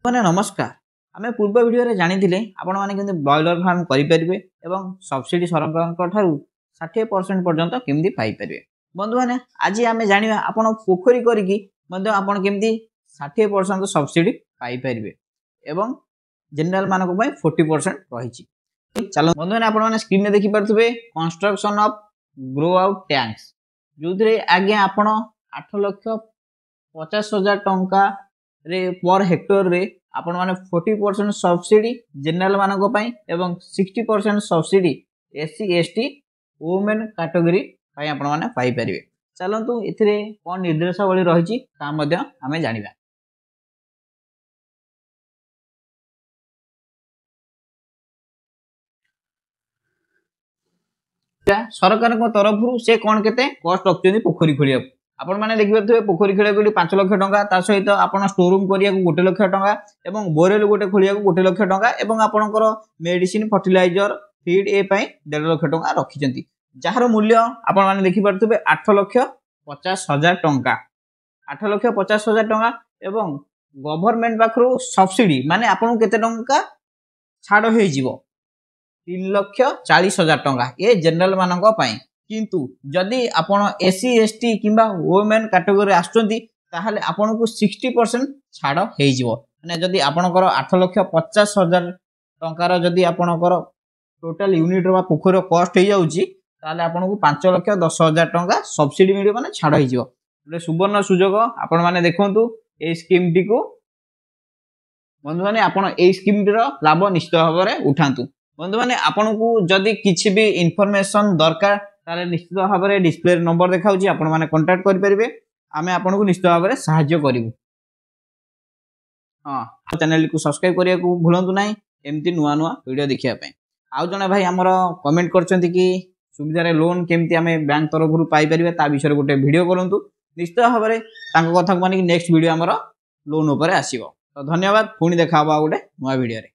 मैंने नमस्कार आम पूर्व भिडियो जानी आपण मैंने ब्रॉयलर फार्म करेंगे और सब्सिडी सरकार 60% पर्यंत केमती पाइपर बंधु मैंने आज आम जाना आपण पोखरी करके 60% सब्सिडी पाइपर एवं जनरल मानक 40% रही। चलो बंधु मैंने आपण स्क्रीन में देखिपे construction of grow out tanks जो थे आगे आपण 8,50,000 टंका रे पर हेक्टर रे आपण माने 40% सब्सिडी जनरल मानक पई एवं 60% subsidy SC ST women category पई आपण माने पाई परिबे। चलंतु एथिरे कोन निर्देशावली रहिछि ता मध्ये हमें जानिबा। सरकार को तरफ से कौन केते कॉस्ट रखछथि पोखरी खोलिया आपण माने देखिबे पोखरी खोलिया को 5 लाख टंका ता सहित आपण स्टोर रूम करिया को 1 लाख टंका एवं बोरेल गोटे खोलिया को 1 लाख टंका एवं आपणकर मेडिसिन फर्टिलाइजर फीड ए पई 1.5 लाख टंका रखिचंती जहार मूल्य आपण माने देखि परथबे 8,50,000 टंका 8,50,000 टंका एवं गवर्नमेंट पाखरु सब्सिडी माने आपण केते टंका छाड़ होई जीवो 3,40,000 टंका ये जनरल मानक पई किंतु जदि आपण एससी एसटी किंबा वुमेन कैटेगरी आछंती ताहले आपण को 60% छाड़ हेइ जीवो माने जदि आपणकर 8,50,000 टंकार जदि आपणकर टोटल यूनिट रो पोखर कॉस्ट हे जाउची ताहले आपण को 5,10,000 टंका सब्सिडी मिलियो माने छाड़ हेइ जीवो ले सुवर्ण सुजोग आपण माने देखंतु ए स्कीम टी को बंधु माने आपण ए स्कीम रो लाभ निश्चित भाव रे उठांतु। बंधु माने आपण को जदि किछि भी इन्फॉर्मेशन दरकार ताले निश्चित भाव में डिस्प्ले नंबर देखाउछि आपण माने कांटेक्ट करि परिबे आमे आपण को निश्चित भाव में सहाय्य करिवु। हां चैनल को सब्सक्राइब करिया को भूलंतु नाही एमती नुवा नुवा वीडियो देखिया पय। आउ जने भाई हमर कमेंट करचंती कि सुविधा रे लोन केमती आमे बैंक तरफ रु पाई परिबे ता विषय गोटे वीडियो करंतु निश्चित भाव में तांको कथा माने कि नेक्स्ट वीडियो हमर लोन ऊपर आसीबो। तो धन्यवाद पुणी देखा गोटे नुवा वीडियो रे।